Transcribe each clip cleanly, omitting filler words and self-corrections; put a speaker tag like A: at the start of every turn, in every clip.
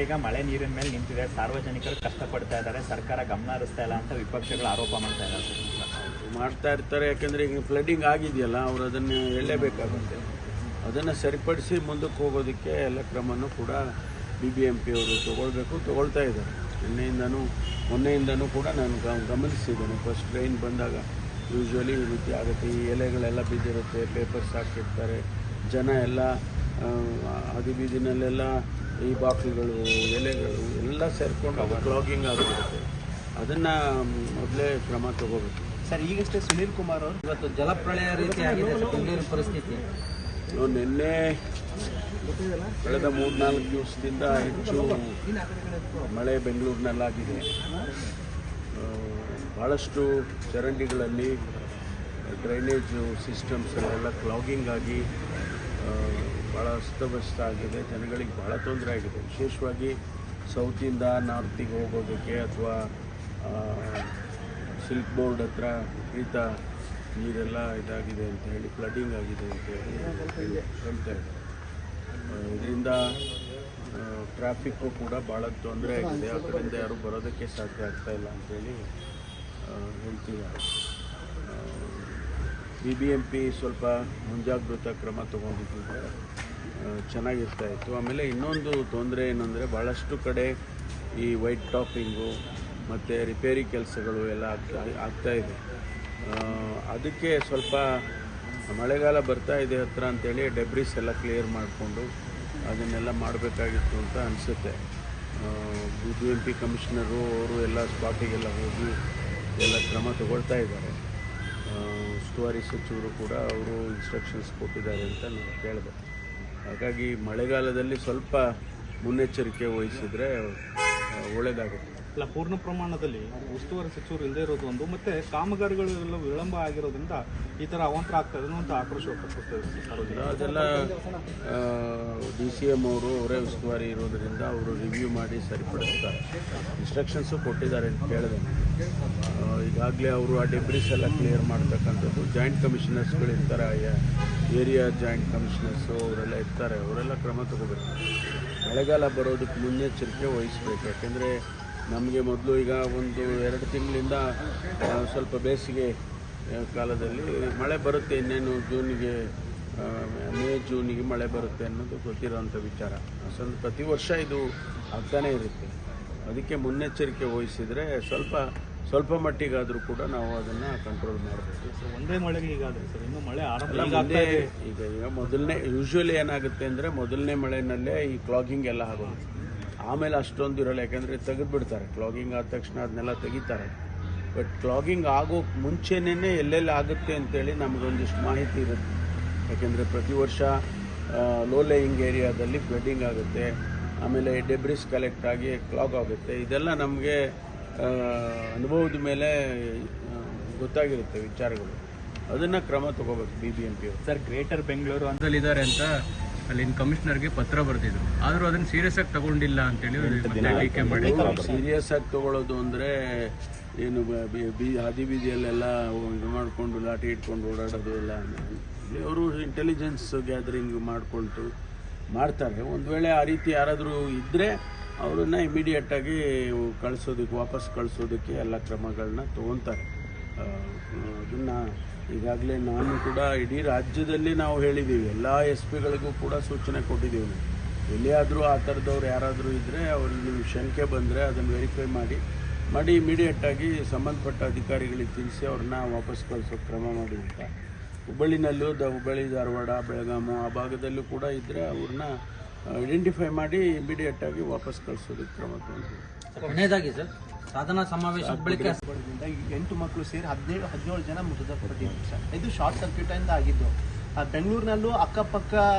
A: ಈಗ ಮಳೆ ನೀರಿನ ಮೇಲೆ ನಿಂತಿದೆ, ಸಾರ್ವಜನಿಕರು ಕಷ್ಟಪಡ್ತಾ ಇದ್ದಾರೆ, ಸರ್ಕಾರ ಗಮನ ಹರಿಸ್ತಾ ಇಲ್ಲ ಅಂತ ವಿಪಕ್ಷಗಳು ಆರೋಪ ಮಾಡ್ತಾ
B: ಇರ್ತಾರೆ. ಯಾಕೆಂದರೆ ಈಗ ಫ್ಲಡ್ಡಿಂಗ್ ಆಗಿದೆಯಲ್ಲ, ಅವರು ಅದನ್ನು ಹೇಳಲೇಬೇಕಾಗುತ್ತೆ. ಅದನ್ನು ಸರಿಪಡಿಸಿ ಮುಂದಕ್ಕೆ ಹೋಗೋದಕ್ಕೆ ಎಲ್ಲ ಕ್ರಮನೂ ಕೂಡ BBMP ಅವರು ತಗೊಳ್ತಾ ಇದ್ದಾರೆ. ಮೊನ್ನೆಯಿಂದನೂ ಕೂಡ ನಾನು ಗಮನಿಸಿದ್ದೇನೆ. ಫಸ್ಟ್ ಟ್ರೈನ್ ಬಂದಾಗ ಯೂಶ್ವಲಿ ಈ ರೀತಿ ಆಗುತ್ತೆ. ಈ ಎಲೆಗಳೆಲ್ಲ ಬಿದ್ದಿರುತ್ತೆ, ಪೇಪರ್ಸ್ ಹಾಕಿರ್ತಾರೆ, ಜನ ಎಲ್ಲ ಬೀದಿನಲ್ಲೆಲ್ಲ ಈ ಬಾಕ್ಲುಗಳು, ಎಲೆಗಳು ಎಲ್ಲ ಸೇರಿಕೊಂಡು ಅದು ಕ್ಲಾಗಿಂಗ್ ಆಗಿರುತ್ತೆ. ಅದನ್ನು ಮೊದಲೇ ಕ್ರಮ ತಗೋಬೇಕು.
C: ಸರ್, ಈಗಷ್ಟೇ ಸುನೀಲ್ ಕುಮಾರ್ ಅವರು ಇವತ್ತು ಜಲಪ್ರಳಯ ರೀತಿ ಆಗಿದೆ ಬೆಂಗಳೂರಿನ ಪರಿಸ್ಥಿತಿ.
B: ನಿನ್ನೆ ಕಳೆದ 3-4 ದಿವಸದಿಂದ ಹೆಚ್ಚು ಮಳೆ ಬೆಂಗಳೂರಿನಲ್ಲಾಗಿದೆ. ಭಾಳಷ್ಟು ಚರಂಡಿಗಳಲ್ಲಿ ಡ್ರೈನೇಜು ಸಿಸ್ಟಮ್ಸ್ಗಳೆಲ್ಲ ಕ್ಲಾಗಿಂಗ್ ಆಗಿ ಭಾಳ ಅಸ್ತವ್ಯಸ್ತ ಆಗಿದೆ. ಜನಗಳಿಗೆ ಭಾಳ ತೊಂದರೆ ಆಗಿದೆ. ವಿಶೇಷವಾಗಿ ಸೌತಿಂದ ನಾರ್ತಿಗೆ ಹೋಗೋದಕ್ಕೆ ಅಥವಾ ಸಿಲ್ಕ್ ಬೋರ್ಡ್ ಹತ್ರ ವಿಪರೀತ ನೀರೆಲ್ಲ ಇದಾಗಿದೆ ಅಂತ ಹೇಳಿ, ಫ್ಲಡ್ಡಿಂಗ್ ಆಗಿದೆ ಅಂತ ಹೇಳಿ ಹೇಳ್ತಾ ಇದ್ದಾರೆ. ಇದರಿಂದ ಟ್ರಾಫಿಕ್ಕು ಕೂಡ ಭಾಳ ತೊಂದರೆ ಆಗಿದೆ. ಆ ಕಡೆಯಿಂದ ಯಾರೂ ಬರೋದಕ್ಕೆ ಸಾಧ್ಯ ಆಗ್ತಾಯಿಲ್ಲ ಅಂಥೇಳಿ ಹೇಳ್ತಿದ್ದಾರೆ. BBMP ಸ್ವಲ್ಪ ಮುಂಜಾಗ್ರತಾ ಕ್ರಮ ತೊಗೊಂಡಿದ್ದರೆ ಚೆನ್ನಾಗಿರ್ತಾಯಿತ್ತು. ಆಮೇಲೆ ಇನ್ನೊಂದು ತೊಂದರೆ ಏನಂದರೆ, ಭಾಳಷ್ಟು ಕಡೆ ಈ ವೈಟ್ ಟಾಪಿಂಗು ಮತ್ತು ರಿಪೇರಿ ಕೆಲಸಗಳು ಎಲ್ಲ ಆಗ್ತಾಯಿದೆ. ಅದಕ್ಕೆ ಸ್ವಲ್ಪ ಮಳೆಗಾಲ ಬರ್ತಾ ಇದೆ ಹತ್ರ ಅಂಥೇಳಿ ಡೆಬ್ರಿಸ್ ಎಲ್ಲ ಕ್ಲಿಯರ್ ಮಾಡಿಕೊಂಡು ಅದನ್ನೆಲ್ಲ ಮಾಡಬೇಕಾಗಿತ್ತು ಅಂತ ಅನಿಸುತ್ತೆ. BBMP ಕಮಿಷನರು ಅವರು ಎಲ್ಲ ಸ್ಪಾಟಿಗೆಲ್ಲ ಹೋಗಿ ಎಲ್ಲ ಕ್ರಮ ತಗೊಳ್ತಾ ಇದ್ದಾರೆ. ಉಸ್ತುವಾರಿ ಸಚಿವರು ಕೂಡ ಅವರು ಇನ್ಸ್ಟ್ರಕ್ಷನ್ಸ್ ಕೊಟ್ಟಿದ್ದಾರೆ ಅಂತ ನಾನು ಕೇಳಿದೆ. ಹಾಗಾಗಿ ಮಳೆಗಾಲದಲ್ಲಿ ಸ್ವಲ್ಪ ಮುನ್ನೆಚ್ಚರಿಕೆ ವಹಿಸಿದರೆ ಒಳ್ಳೆಯದಾಗುತ್ತೆ.
C: ಅಲ್ಲ, ಪೂರ್ಣ ಪ್ರಮಾಣದಲ್ಲಿ ಉಸ್ತುವಾರಿ ಸಚಿವರು ಇಲ್ಲದೆ ಇರೋದು ಒಂದು, ಮತ್ತು ಕಾಮಗಾರಿಗಳೆಲ್ಲ ವಿಳಂಬ ಆಗಿರೋದ್ರಿಂದ ಈ ಥರ ಅವಾಂತರ ಆಗ್ತಾ ಇದೆ ಅಂತ ಆಕ್ರೋಶ ವ್ಯಕ್ತಪಡಿಸ್ತಾರೆ.
B: ಅದೆಲ್ಲ DCM ಅವರು ಅವರೇ ಉಸ್ತುವಾರಿ ಇರೋದರಿಂದ ಅವರು ರಿವ್ಯೂ ಮಾಡಿ ಸರಿಪಡಿಸ್ತಾರೆ. ಇನ್ಸ್ಟ್ರಕ್ಷನ್ಸು ಕೊಟ್ಟಿದ್ದಾರೆ ಅಂತ ಕೇಳಿದೆ. ಈಗಾಗಲೇ ಅವರು ಆ ಡೆಬ್ರಿಸ್ ಎಲ್ಲ ಕ್ಲಿಯರ್ ಮಾಡ್ತಕ್ಕಂಥದ್ದು ಜಾಯಿಂಟ್ ಕಮಿಷನರ್ಸ್ಗಳು ಇರ್ತಾರೆ, ಏರಿಯಾ ಜಾಯಿಂಟ್ ಕಮಿಷನರ್ಸು ಅವರೆಲ್ಲ ಇರ್ತಾರೆ. ಅವರೆಲ್ಲ ಕ್ರಮ ತಗೋಬೇಕು. ಮಳೆಗಾಲ ಬರೋದಕ್ಕೆ ಮುನ್ನೆಚ್ಚರಿಕೆ ವಹಿಸಬೇಕು. ಯಾಕೆಂದರೆ ನಮಗೆ ಮೊದಲು ಈಗ 1-2 ತಿಂಗಳಿಂದ ಸ್ವಲ್ಪ ಬೇಸಿಗೆ ಕಾಲದಲ್ಲಿ ಮಳೆ ಬರುತ್ತೆ. ಇನ್ನೇನು ಮೇ ಜೂನಿಗೆ ಮಳೆ ಬರುತ್ತೆ ಅನ್ನೋದು ಗೊತ್ತಿರೋಂಥ ವಿಚಾರ. ಪ್ರತಿ ವರ್ಷ ಇದು ಆಗ್ತಾನೇ ಇರುತ್ತೆ. ಅದಕ್ಕೆ ಮುನ್ನೆಚ್ಚರಿಕೆ ವಹಿಸಿದರೆ ಸ್ವಲ್ಪ ಮಟ್ಟಿಗಾದರೂ ಕೂಡ ನಾವು ಅದನ್ನು ಕಂಟ್ರೋಲ್ ಮಾಡಬೇಕು.
C: ಒಂದೇ ಮಳೆಗೆ ಹೀಗಾದರೆ ಸರ್, ಇನ್ನೂ ಮಳೆ
B: ಈಗ ಮೊದಲನೇ ಯೂಶ್ವಲಿ ಏನಾಗುತ್ತೆ ಅಂದರೆ, ಮೊದಲನೇ ಮಳೆಯಲ್ಲೇ ಈ ಕ್ಲಾಗಿಂಗ್ ಎಲ್ಲ ಆಗೋದು. ಆಮೇಲೆ ಅಷ್ಟೊಂದು ಇರೋಲ್ಲ, ಯಾಕೆಂದರೆ ತೆಗೆದುಬಿಡ್ತಾರೆ. ಕ್ಲಾಗಿಂಗ್ ಆದ ತಕ್ಷಣ ಅದನ್ನೆಲ್ಲ ತೆಗಿತಾರೆ. ಬಟ್ ಕ್ಲಾಗಿಂಗ್ ಆಗೋಕ್ಕೆ ಮುಂಚೆನೇ ಎಲ್ಲೆಲ್ಲಿ ಆಗುತ್ತೆ ಅಂತೇಳಿ ನಮಗೊಂದಿಷ್ಟು ಮಾಹಿತಿ ಇರುತ್ತೆ. ಯಾಕೆಂದರೆ ಪ್ರತಿ ವರ್ಷ ಲೋ ಲೇಯಿಂಗ್ ಏರಿಯಾದಲ್ಲಿ ಫ್ಲಡ್ಡಿಂಗ್ ಆಗುತ್ತೆ, ಆಮೇಲೆ ಡೆಬ್ರಿಸ್ ಕಲೆಕ್ಟ್ ಆಗಿ ಕ್ಲಾಗ್ ಆಗುತ್ತೆ. ಇದೆಲ್ಲ ನಮಗೆ ಅನುಭವದ ಮೇಲೆ ಗೊತ್ತಾಗಿರುತ್ತೆ ವಿಚಾರಗಳು. ಅದನ್ನು ಕ್ರಮ ತಗೋಬೇಕು BBMP ಅವರು.
A: ಸರ್, ಗ್ರೇಟರ್ ಬೆಂಗಳೂರು
D: ಅಂತಲ್ಲಿದ್ದಾರೆ ಅಂತ ಅಲ್ಲಿನ ಕಮಿಷನರ್ಗೆ ಪತ್ರ ಬರೆದಿದ್ರು. ಆದರೂ ಅದನ್ನು ಸೀರಿಯಸ್ ಆಗಿ ತಗೊಂಡಿಲ್ಲ ಅಂತೇಳಿ ಟೀಕೆ ಮಾಡಿ.
B: ಸೀರಿಯಸ್ ಆಗಿ ತಗೊಳ್ಳೋದು ಅಂದರೆ ಏನು, ಹಾದಿ ಬೀದಿಯಲ್ಲೆಲ್ಲ ಇದು ಮಾಡಿಕೊಂಡು ಲಾಠಿ ಇಟ್ಕೊಂಡು ಓಡಾಡೋದು ಎಲ್ಲ ಅವರು ಇಂಟೆಲಿಜೆನ್ಸ್ ಗ್ಯಾದರಿಂಗ್ ಮಾಡಿಕೊಂಡು ಮಾಡ್ತಾರೆ. ಒಂದು ವೇಳೆ ಆ ರೀತಿ ಯಾರಾದರೂ ಇದ್ದರೆ ಅವರನ್ನು ಇಮಿಡಿಯೇಟಾಗಿ ವಾಪಸ್ ಕಳಿಸೋದಕ್ಕೆ ಎಲ್ಲ ಕ್ರಮಗಳನ್ನ ತೊಗೊತಾರೆ. ಅದನ್ನು ಈಗಾಗಲೇ ನಾನು ಕೂಡ ಇಡೀ ರಾಜ್ಯದಲ್ಲಿ ನಾವು ಹೇಳಿದ್ದೀವಿ. ಎಲ್ಲ SP-ಗಳಿಗೂ ಕೂಡ ಸೂಚನೆ ಕೊಟ್ಟಿದ್ದೀವಿ. ಎಲ್ಲಿಯಾದರೂ ಆ ಥರದವ್ರು ಯಾರಾದರೂ ಇದ್ದರೆ ಅವ್ರಿಗೆ ಶಂಕೆ ಬಂದರೆ ಅದನ್ನು ವೆರಿಫೈ ಮಾಡಿ ಇಮಿಡಿಯೇಟಾಗಿ ಸಂಬಂಧಪಟ್ಟ ಅಧಿಕಾರಿಗಳಿಗೆ ತಿಳಿಸಿ ಅವ್ರನ್ನ ವಾಪಸ್ ಕಳಿಸೋಕ್ಕೆ ಕ್ರಮ ಮಾಡಿ ಅಂತ. ಹುಬ್ಬಳ್ಳಿನಲ್ಲೂ ಹುಬ್ಬಳ್ಳಿ, ಧಾರವಾಡ, ಬೆಳಗಾಮು ಆ ಭಾಗದಲ್ಲೂ ಕೂಡ ಇದ್ದರೆ ಅವ್ರನ್ನ ಐಡೆಂಟಿಫೈ ಮಾಡಿ ಇಮಿಡಿಯೇಟಾಗಿ ವಾಪಸ್ ಕಳಿಸೋದಕ್ಕೆ ಕ್ರಮ ತಗೊಂಡಿದ್ದೀವಿ.
C: ಕೊನೆಯದಾಗಿ ಸರ್, ಸಾಧನಾ ಸಮಾವೇಶ ಬಳಿಕ
E: 8 ಮಕ್ಕಳು ಸೇರಿ 17 ಜನ ಮೃತಪಟ್ಟಿದ್ದಾರೆ ಸರ್. ಇದು ಶಾರ್ಟ್ ಸರ್ಕ್ಯೂಟಿಂದ ಆಗಿದ್ದು. ಬೆಂಗಳೂರಿನಲ್ಲೂ ಅಕ್ಕಪಕ್ಕ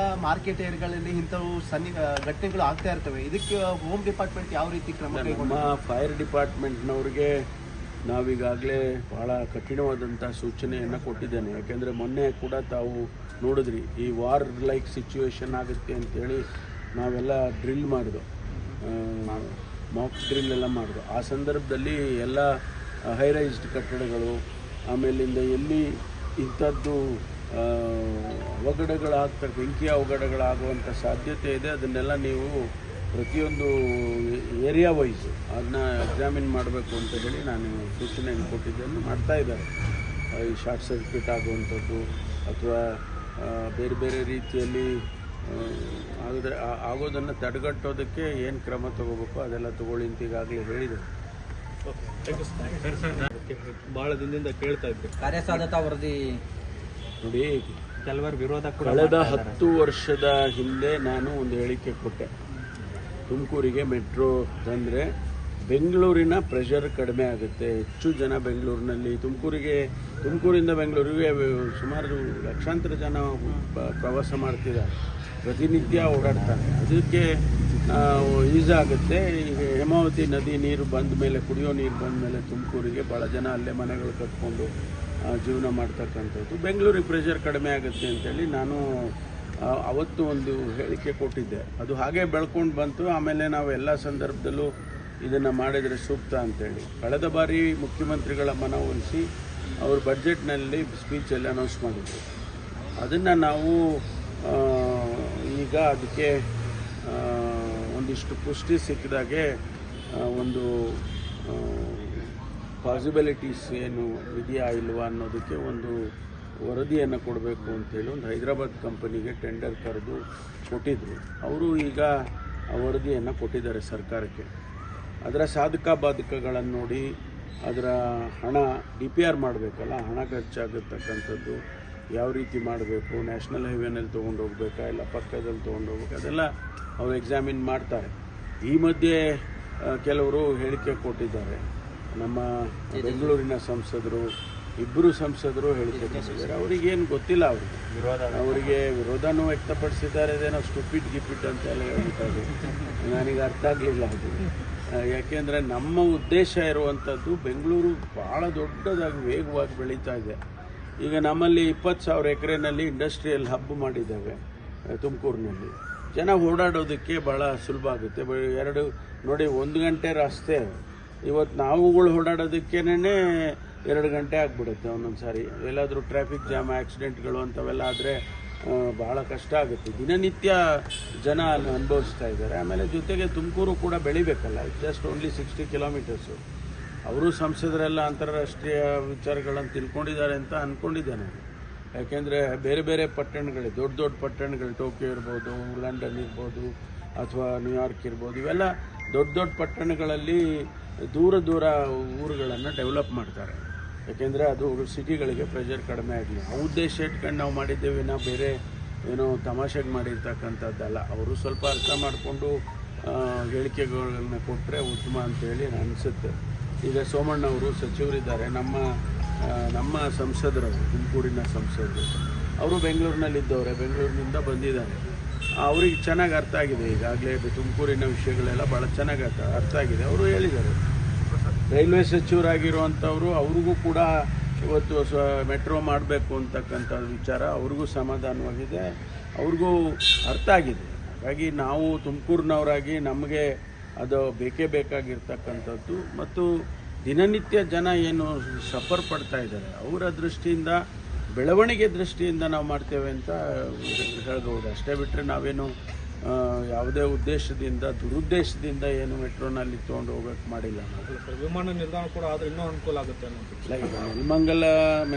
E: ಮಾರ್ಕೆಟ್ ಏರಿಯಾಗಳಲ್ಲಿ ಇಂಥವು ಘಟನೆಗಳು ಆಗ್ತಾ ಇರ್ತವೆ. ಇದಕ್ಕೆ ಹೋಮ್ ಡಿಪಾರ್ಟ್ಮೆಂಟ್ ಯಾವ ರೀತಿ ಕ್ರಮ
B: ನಮ್ಮ ಫೈರ್ ಡಿಪಾರ್ಟ್ಮೆಂಟ್ನವ್ರಿಗೆ ನಾವೀಗಾಗಲೇ ಭಾಳ ಕಠಿಣವಾದಂಥ ಸೂಚನೆಯನ್ನು ಕೊಟ್ಟಿದ್ದೇನೆ. ಯಾಕೆಂದರೆ ಮೊನ್ನೆ ಕೂಡ ತಾವು ನೋಡಿದ್ರಿ, ಈ ವಾರ್ ಲೈಕ್ ಸಿಚುವೇಶನ್ ಆಗುತ್ತೆ ಅಂತೇಳಿ ನಾವೆಲ್ಲ ಡ್ರಿಲ್ ಮಾಡಿದ್ವು, ಮಾಕ್ ಡ್ರಿಲ್ ಎಲ್ಲ ಮಾಡಿದ್ವು. ಆ ಸಂದರ್ಭದಲ್ಲಿ ಎಲ್ಲ ಹೈರೈಸ್ಡ್ ಕಟ್ಟಡಗಳು, ಆಮೇಲಿಂದ ಎಲ್ಲಿ ಇಂಥದ್ದು ಅವಘಡಗಳಾಗ್ತವೆ, ಬೆಂಕಿ ಅವಘಡಗಳಾಗುವಂಥ ಸಾಧ್ಯತೆ ಇದೆ, ಅದನ್ನೆಲ್ಲ ನೀವು ಪ್ರತಿಯೊಂದು ಏರಿಯಾ ವೈಸು ಅದನ್ನ ಎಕ್ಸಾಮಿನ್ ಮಾಡಬೇಕು ಅಂತ ಹೇಳಿ ನಾನು ಸೂಚನೆಯನ್ನು ಕೊಟ್ಟಿದ್ದನ್ನು ಮಾಡ್ತಾ ಇದ್ದಾರೆ. ಈ ಶಾರ್ಟ್ ಸರ್ಕ್ಯೂಟ್ ಆಗುವಂಥದ್ದು ಅಥವಾ ಬೇರೆ ಬೇರೆ ರೀತಿಯಲ್ಲಿ ಆಗೋದನ್ನು ತಡೆಗಟ್ಟೋದಕ್ಕೆ ಏನು ಕ್ರಮ ತಗೋಬೇಕು ಅದೆಲ್ಲ ತಗೊಳ್ಳಿ ಅಂತ ಈಗಾಗಲೇ ಹೇಳಿದೆ.
C: ಬಹಳ ದಿನದಿಂದ ಕೇಳ್ತಾ ಇದ್ದೆ
F: ಕಾರ್ಯಸಾಧ್ಯತಾ ವರದಿ
B: ನೋಡಿ,
A: ಕೆಲವರು ವಿರೋಧ ಕೂಡ
B: ಕಳೆದ 10 ವರ್ಷದ ಹಿಂದೆ ನಾನು ಒಂದು ಹೇಳಿಕೆ ಕೊಟ್ಟೆ. ತುಮಕೂರಿಗೆ ಮೆಟ್ರೋ ತಂದರೆ ಬೆಂಗಳೂರಿನ ಪ್ರೆಷರ್ ಕಡಿಮೆ ಆಗುತ್ತೆ, ಹೆಚ್ಚು ಜನ ಬೆಂಗಳೂರಿನಲ್ಲಿ ತುಮಕೂರಿಂದ ಬೆಂಗಳೂರಿಗೆ ಸುಮಾರು ಲಕ್ಷಾಂತರ ಜನ ಪ್ರವಾಸ ಮಾಡ್ತಿದ್ದಾರೆ, ಪ್ರತಿನಿತ್ಯ ಓಡಾಡ್ತಾರೆ. ಅದಕ್ಕೆ ಈಸಾಗುತ್ತೆ. ಈಗ ಹೇಮಾವತಿ ನದಿ ನೀರು ಬಂದ ಮೇಲೆ, ಕುಡಿಯೋ ನೀರು ಬಂದ ಮೇಲೆ ತುಮಕೂರಿಗೆ ಭಾಳ ಜನ ಅಲ್ಲೇ ಮನೆಗಳು ಕಟ್ಕೊಂಡು ಜೀವನ ಮಾಡ್ತಕ್ಕಂಥದ್ದು. ಬೆಂಗಳೂರಿಗೆ ಪ್ರೆಷರ್ ಕಡಿಮೆ ಆಗುತ್ತೆ ಅಂತೇಳಿ ನಾನು ಅವತ್ತು ಒಂದು ಹೇಳಿಕೆ ಕೊಟ್ಟಿದ್ದೆ. ಅದು ಹಾಗೆ ಬೆಳ್ಕೊಂಡು ಬಂತು. ಆಮೇಲೆ ನಾವು ಎಲ್ಲ ಸಂದರ್ಭದಲ್ಲೂ ಇದನ್ನು ಮಾಡಿದರೆ ಸೂಕ್ತ ಅಂತೇಳಿ ಕಳೆದ ಬಾರಿ ಮುಖ್ಯಮಂತ್ರಿಗಳ ಮನವೊಲಿಸಿ ಅವರು ಬಡ್ಜೆಟ್ನಲ್ಲಿ ಸ್ಪೀಚಲ್ಲಿ ಅನೌನ್ಸ್ ಮಾಡಿದ್ರು. ಅದನ್ನು ನಾವು ಈಗ ಅದಕ್ಕೆ ಒಂದಿಷ್ಟು ಪುಷ್ಟಿ ಸಿಕ್ಕಿದಾಗೆ ಒಂದು ಪಾಸಿಬಿಲಿಟೀಸ್ ಏನು ಇದೆಯಾ ಇಲ್ವಾ ಅನ್ನೋದಕ್ಕೆ ಒಂದು ವರದಿಯನ್ನು ಕೊಡಬೇಕು ಅಂತೇಳಿ ಒಂದು ಹೈದರಾಬಾದ್ ಕಂಪನಿಗೆ ಟೆಂಡರ್ ಕರೆದು ಕೊಟ್ಟಿದ್ದರು. ಅವರು ಈಗ ಆ ವರದಿಯನ್ನು ಕೊಟ್ಟಿದ್ದಾರೆ ಸರ್ಕಾರಕ್ಕೆ. ಅದರ ಸಾಧಕ ಬಾಧಕಗಳನ್ನು ನೋಡಿ, ಅದರ ಹಣ DPR ಮಾಡಬೇಕಲ್ಲ, ಹಣ ಖರ್ಚಾಗತಕ್ಕಂಥದ್ದು ಯಾವ ರೀತಿ ಮಾಡಬೇಕು, ನ್ಯಾಷನಲ್ ಹೈವೇನಲ್ಲಿ ತೊಗೊಂಡು ಹೋಗ್ಬೇಕಾ ಇಲ್ಲ ಪಕ್ಕದಲ್ಲಿ ತೊಗೊಂಡು ಹೋಗ್ಬೇಕಾ, ಅದೆಲ್ಲ ಅವರು ಎಕ್ಸಾಮಿನ್ ಮಾಡ್ತಾರೆ. ಈ ಮಧ್ಯೆ ಕೆಲವರು ಹೇಳಿಕೆ ಕೊಟ್ಟಿದ್ದಾರೆ. ನಮ್ಮ ಬೆಂಗಳೂರಿನ ಸಂಸದರು, ಇಬ್ಬರು ಸಂಸದರು ಹೇಳಿಕೆ ಕೊಟ್ಟಿದ್ದಾರೆ. ಅವರಿಗೇನು ಗೊತ್ತಿಲ್ಲ, ಅವರಿಗೆ ವಿರೋಧನೂ ವ್ಯಕ್ತಪಡಿಸಿದ್ದಾರೆ. ಅದೇನೋ ಸ್ಟುಪಿಡ್ ಗಿಪಿಟ್ ಅಂತ ಎಲ್ಲ ಹೇಳ್ತಾರೆ. ನನಗೆ ಅರ್ಥ ಆಗಲಿಲ್ಲ ಅದು. ಯಾಕೆಂದರೆ ನಮ್ಮ ಉದ್ದೇಶ ಇರುವಂಥದ್ದು ಬೆಂಗಳೂರು ಭಾಳ ದೊಡ್ಡದಾಗಿ ವೇಗವಾಗಿ ಬೆಳೀತಾ ಇದೆ. ಈಗ ನಮ್ಮಲ್ಲಿ 20,000 ಎಕರೆನಲ್ಲಿ ಇಂಡಸ್ಟ್ರಿಯಲ್ ಹಬ್ ಮಾಡಿದ್ದಾವೆ ತುಮಕೂರಿನಲ್ಲಿ. ಜನ ಓಡಾಡೋದಕ್ಕೆ ಭಾಳ ಸುಲಭ ಆಗುತ್ತೆ. ನೋಡಿ 1 ಗಂಟೆ ರಸ್ತೆ ಇವತ್ತು ನಾವುಗಳು ಓಡಾಡೋದಕ್ಕೇನೆ 2 ಗಂಟೆ ಆಗಿಬಿಡುತ್ತೆ ಒಂದೊಂದು ಸಾರಿ. ಎಲ್ಲಾದರೂ ಟ್ರಾಫಿಕ್ ಜಾಮ್, ಆಕ್ಸಿಡೆಂಟ್ಗಳು ಅಂಥವೆಲ್ಲ ಆದರೆ ಭಾಳ ಕಷ್ಟ ಆಗುತ್ತೆ. ದಿನನಿತ್ಯ ಜನ ಅಲ್ಲಿ ಅನುಭವಿಸ್ತಾ ಇದ್ದಾರೆ. ಆಮೇಲೆ ಜೊತೆಗೆ ತುಮಕೂರು ಕೂಡ ಬೆಳಿಬೇಕಲ್ಲ, ಜಸ್ಟ್ ಓನ್ಲಿ 60 ಕಿಲೋಮೀಟರ್ಸು. ಅವರು ಸಂಸದರೆಲ್ಲ ಅಂತಾರಾಷ್ಟ್ರೀಯ ವಿಚಾರಗಳನ್ನು ತಿಳ್ಕೊಂಡಿದ್ದಾರೆ ಅಂತ ಅಂದ್ಕೊಂಡಿದ್ದೆ ನಾನು. ಯಾಕೆಂದರೆ ಬೇರೆ ಬೇರೆ ಪಟ್ಟಣಗಳು, ದೊಡ್ಡ ದೊಡ್ಡ ಪಟ್ಟಣಗಳು, ಟೋಕಿಯೋ ಇರ್ಬೋದು, ಲಂಡನ್ ಇರ್ಬೋದು, ಅಥವಾ ನ್ಯೂಯಾರ್ಕ್ ಇರ್ಬೋದು, ಇವೆಲ್ಲ ದೊಡ್ಡ ದೊಡ್ಡ ಪಟ್ಟಣಗಳಲ್ಲಿ ದೂರ ಊರುಗಳನ್ನು ಡೆವಲಪ್ ಮಾಡ್ತಾರೆ. ಯಾಕೆಂದರೆ ಅದು ಸಿಟಿಗಳಿಗೆ ಪ್ರೆಷರ್ ಕಡಿಮೆ ಆಗಲಿ, ಆ ಉದ್ದೇಶ ಇಟ್ಕೊಂಡು ನಾವು ಮಾಡಿದ್ದೇವೆ. ನಾವು ಬೇರೆ ಏನೋ ತಮಾಷೆಗೆ ಮಾಡಿರ್ತಕ್ಕಂಥದ್ದಲ್ಲ. ಅವರು ಸ್ವಲ್ಪ ಅರ್ಥ ಮಾಡಿಕೊಂಡು ಹೇಳಿಕೆಗಳನ್ನ ಕೊಟ್ಟರೆ ಉತ್ತಮ ಅಂತೇಳಿ ಅನಿಸುತ್ತೆ. ಈಗ ಸೋಮಣ್ಣವರು ಸಚಿವರಿದ್ದಾರೆ, ನಮ್ಮ ಸಂಸದರು, ತುಮಕೂರಿನ ಸಂಸದರು, ಅವರು ಬೆಂಗಳೂರಿನಲ್ಲಿದ್ದವರೇ, ಬೆಂಗಳೂರಿನಿಂದ ಬಂದಿದ್ದಾರೆ. ಅವ್ರಿಗೆ ಚೆನ್ನಾಗಿ ಅರ್ಥ ಆಗಿದೆ. ಈಗಾಗಲೇ ತುಮಕೂರಿನ ವಿಷಯಗಳೆಲ್ಲ ಭಾಳ ಚೆನ್ನಾಗಿ ಅರ್ಥ ಆಗಿದೆ. ಅವರು ಹೇಳಿದ್ದಾರೆ. ರೈಲ್ವೆ ಸಚಿವರಾಗಿರುವಂಥವರು, ಅವ್ರಿಗೂ ಕೂಡ ಇವತ್ತು ಮೆಟ್ರೋ ಮಾಡಬೇಕು ಅಂತಕ್ಕಂಥ ವಿಚಾರ ಅವ್ರಿಗೂ ಸಮಾಧಾನವಾಗಿದೆ, ಅವ್ರಿಗೂ ಅರ್ಥ ಆಗಿದೆ. ಹಾಗಾಗಿ ನಾವು ತುಮಕೂರಿನವರಾಗಿ ನಮಗೆ ಅದು ಬೇಕೇ ಬೇಕಾಗಿರ್ತಕ್ಕಂಥದ್ದು. ಮತ್ತು ದಿನನಿತ್ಯ ಜನ ಏನು ಸಫರ್ ಪಡ್ತಾ ಇದ್ದಾರೆ, ಅವರ ದೃಷ್ಟಿಯಿಂದ, ಬೆಳವಣಿಗೆ ದೃಷ್ಟಿಯಿಂದ ನಾವು ಮಾಡ್ತೇವೆ ಅಂತ ಹೇಳ್ಬೋದು. ಅಷ್ಟೇ ಬಿಟ್ಟರೆ ನಾವೇನು ಯಾವುದೇ ಉದ್ದೇಶದಿಂದ, ದುರುದ್ದೇಶದಿಂದ ಏನು ಮೆಟ್ರೋನಲ್ಲಿ ತೊಗೊಂಡು ಹೋಗ್ಬೇಕು ಮಾಡಿಲ್ಲ ನಾವು.
C: ವಿಮಾನ ನಿಲ್ದಾಣ ಕೂಡ ಆದರೆ ಇನ್ನೂ ಅನುಕೂಲ ಆಗುತ್ತೆ
B: ಇಲ್ಲ. ಈಗ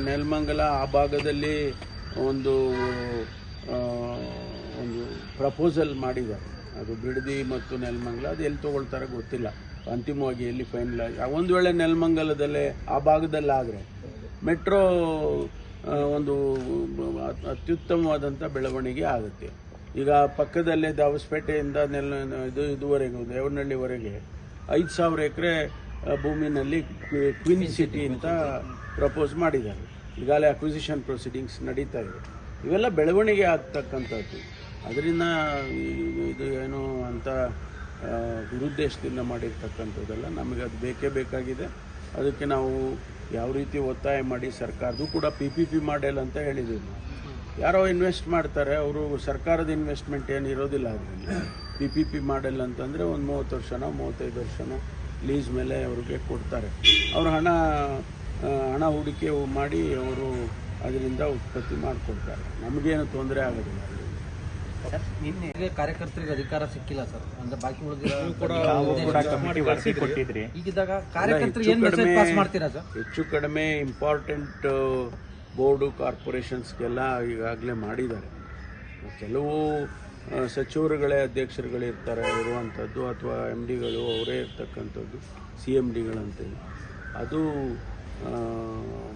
B: ನೆಲಮಂಗಲ ಆ ಭಾಗದಲ್ಲಿ ಒಂದು ಪ್ರಪೋಸಲ್ ಮಾಡಿದ್ದಾರೆ. ಅದು ಬಿಡದಿ ಮತ್ತು ನೆಲಮಂಗಲ, ಅದು ಎಲ್ಲಿ ತೊಗೊಳ್ತಾರೆ ಗೊತ್ತಿಲ್ಲ. ಅಂತಿಮವಾಗಿ ಎಲ್ಲಿ ಫೈನಲ್ ಆಗಿ, ಒಂದು ವೇಳೆ ನೆಲಮಂಗಲದಲ್ಲೇ ಆ ಭಾಗದಲ್ಲಾದರೆ ಮೆಟ್ರೋ ಒಂದು ಅತ್ಯುತ್ತಮವಾದಂಥ ಬೆಳವಣಿಗೆ ಆಗುತ್ತೆ. ಈಗ ಪಕ್ಕದಲ್ಲೇ ದಾವಸ್ಪೇಟೆಯಿಂದ ಇದುವರೆಗೂ ದೇವನಹಳ್ಳಿವರೆಗೆ 5,000 ಎಕರೆ ಭೂಮಿನಲ್ಲಿ ಕ್ವೀನ್ ಸಿಟಿ ಅಂತ ಪ್ರಪೋಸ್ ಮಾಡಿದ್ದಾರೆ. ಈಗಾಗಲೇ ಅಕ್ವಿಸಿಷನ್ ಪ್ರೊಸೀಡಿಂಗ್ಸ್ ನಡೀತಾ ಇದೆ. ಇವೆಲ್ಲ ಬೆಳವಣಿಗೆ ಆಗ್ತಕ್ಕಂಥದ್ದು. ಅದರಿಂದ ಇದು ಏನು ಅಂತ ದುರುದ್ದೇಶದಿಂದ ಮಾಡಿರ್ತಕ್ಕಂಥದ್ದೆಲ್ಲ. ನಮಗೆ ಅದು ಬೇಕೇ ಬೇಕಾಗಿದೆ. ಅದಕ್ಕೆ ನಾವು ಯಾವ ರೀತಿ ಒತ್ತಾಯ ಮಾಡಿ ಸರ್ಕಾರದ್ದು ಕೂಡ PPP ಮಾಡೆಲ್ ಅಂತ ಹೇಳಿದ್ದೀವಿ ನಾವು. ಯಾರೋ ಇನ್ವೆಸ್ಟ್ ಮಾಡ್ತಾರೆ, ಅವರು ಸರ್ಕಾರದ ಇನ್ವೆಸ್ಟ್ಮೆಂಟ್ ಏನು ಇರೋದಿಲ್ಲ ಅದರಲ್ಲಿ. PPP ಮಾಡೆಲ್ ಅಂತಂದರೆ ಒಂದು 30 ವರ್ಷನೋ 35 ವರ್ಷನೋ ಲೀಸ್ ಮೇಲೆ ಅವ್ರಿಗೆ ಕೊಡ್ತಾರೆ. ಅವರು ಹಣ ಹೂಡಿಕೆ ಮಾಡಿ ಅವರು ಅದರಿಂದ ಉತ್ಪತ್ತಿ ಮಾಡಿಕೊಡ್ತಾರೆ. ನಮಗೇನು ತೊಂದರೆ ಆಗೋದಿಲ್ಲ.
E: ನಿನ್ನೆ
F: ಕಾರ್ಯಕರ್ತರಿಗೆ ಅಧಿಕಾರ ಸಿಕ್ಕಿಲ್ಲ ಸರ್, ಅಂದ್ರೆ ಬಾಕಿ ಉಳಿದಿರೋ
A: ನಾವು ಕೂಡ ಕಮಿಟಿ ವರದಿ ಕೊಟ್ಟಿದ್ರಿ.
F: ಈಗಿದ್ದಾಗ ಕಾರ್ಯಕರ್ತರಿಗೆ ಏನು ಮೆಸೇಜ್ ಪಾಸ್ ಮಾಡ್ತೀರಾ ಸರ್?
B: ಹೆಚ್ಚು ಕಡಿಮೆ ಇಂಪಾರ್ಟೆಂಟ್ ಬೋರ್ಡು ಕಾರ್ಪೊರೇಷನ್ಸ್ಗೆಲ್ಲ ಈಗಾಗಲೇ ಮಾಡಿದ್ದಾರೆ. ಕೆಲವು ಸಚಿವರುಗಳೇ ಅಧ್ಯಕ್ಷರುಗಳಿರ್ತಾರೆ ಇರುವಂಥದ್ದು, ಅಥವಾ ಎಮ್ ಡಿಗಳು ಅವರೇ ಇರ್ತಕ್ಕಂಥದ್ದು, ಸಿ ಎಮ್ ಡಿಗಳಂತೇಳಿ ಅದು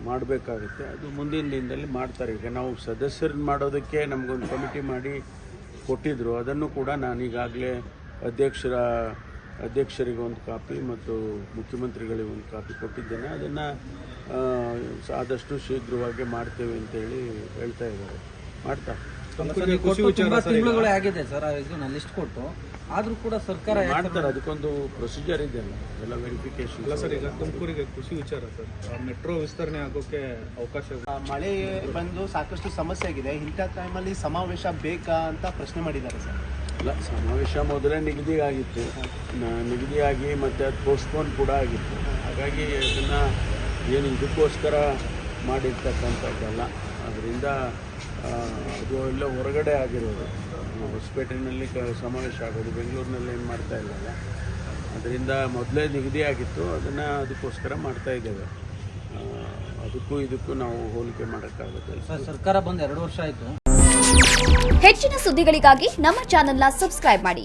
B: ಮಾಡಬೇಕಾಗುತ್ತೆ. ಅದು ಮುಂದಿನ ದಿನದಲ್ಲಿ ಮಾಡ್ತಾರೆ. ಈಗ ನಾವು ಸದಸ್ಯರನ್ನ ಮಾಡೋದಕ್ಕೆ ನಮಗೊಂದು ಕಮಿಟಿ ಮಾಡಿ ಕೊಟ್ಟಿದ್ದರು, ಅದನ್ನು ಕೂಡ ನಾನೀಗಾಗಲೇ ಅಧ್ಯಕ್ಷರಿಗೆ ಒಂದು ಕಾಪಿ ಮತ್ತು ಮುಖ್ಯಮಂತ್ರಿಗಳಿಗೆ ಒಂದು ಕಾಪಿ ಕೊಟ್ಟಿದ್ದೇನೆ. ಅದನ್ನು ಆದಷ್ಟು ಶೀಘ್ರವಾಗಿ ಮಾಡ್ತೇವೆ ಅಂತೇಳಿ ಹೇಳ್ತಾ ಇದ್ದಾರೆ.
F: ತುಂಬಾ ತಿಂಗಳುಗಳೇ ಆಗಿದೆ ಸರ್ ಇದನ್ನ ಲಿಸ್ಟ್ ಕೊಟ್ಟು, ಆದ್ರೂ ಕೂಡ ಸರ್ಕಾರ
B: ಮಾಡ್ತಾರೆ. ಅದಕ್ಕೊಂದು ಪ್ರೊಸೀಜರ್ ಇದೆಯಲ್ಲ, ಎಲ್ಲ ವೆರಿಫಿಕೇಶನ್.
C: ಅಲ್ಲ ಸರ್, ಈಗ ತುಮಕೂರಿಗೆ ಖುಷಿ ವಿಚಾರ ಸರ್, ಮೆಟ್ರೋ ವಿಸ್ತರಣೆ ಆಗೋಕ್ಕೆ ಅವಕಾಶ
E: ಮಳೆ ಬಂದು ಸಾಕಷ್ಟು ಸಮಸ್ಯೆ ಆಗಿದೆ. ಇಂಥ ಟೈಮಲ್ಲಿ ಸಮಾವೇಶ ಬೇಕಾ ಅಂತ ಪ್ರಶ್ನೆ ಮಾಡಿದ್ದಾರೆ ಸರ್.
B: ಅಲ್ಲ, ಸಮಾವೇಶ ಮೊದಲೇ ನಿಗದಿಯಾಗಿ ಮತ್ತು ಅದು ಪೋಸ್ಟ್ಪೋನ್ ಕೂಡ ಆಗಿತ್ತು. ಹಾಗಾಗಿ ಅದನ್ನು ಏನು ಇದಕ್ಕೋಸ್ಕರ ಮಾಡಿರ್ತಕ್ಕಂಥದ್ದಲ್ಲ. ಅದರಿಂದ ಅದು ಎಲ್ಲ ಹೊರಗಡೆ ಆಗಿರೋದು. ಹೊಸಪೇಟೆಯಲ್ಲಿ ಸಮಾವೇಶ ಆಗೋದು, ಬೆಂಗಳೂರಿನಲ್ಲಿ ಏನು ಮಾಡ್ತಾ ಇಲ್ಲಲ್ಲ. ಅದರಿಂದ ಮೊದಲೇ ನಿಗದಿಯಾಗಿತ್ತು, ಅದಕ್ಕೋಸ್ಕರ ಮಾಡ್ತಾ ಇದ್ದೇವೆ. ಅದಕ್ಕೂ ಇದಕ್ಕೂ ನಾವು ಹೋಲಿಕೆ ಮಾಡೋಕ್ಕಾಗುತ್ತೆ.
F: ಸರ್ಕಾರ ಬಂದು 2 ವರ್ಷ ಆಯಿತು.
G: ಹೆಚ್ಚಿನ ಸುದ್ದಿಗಳಿಗಾಗಿ ನಮ್ಮ ಚಾನೆಲ್ನ ಸಬ್ಸ್ಕ್ರೈಬ್ ಮಾಡಿ.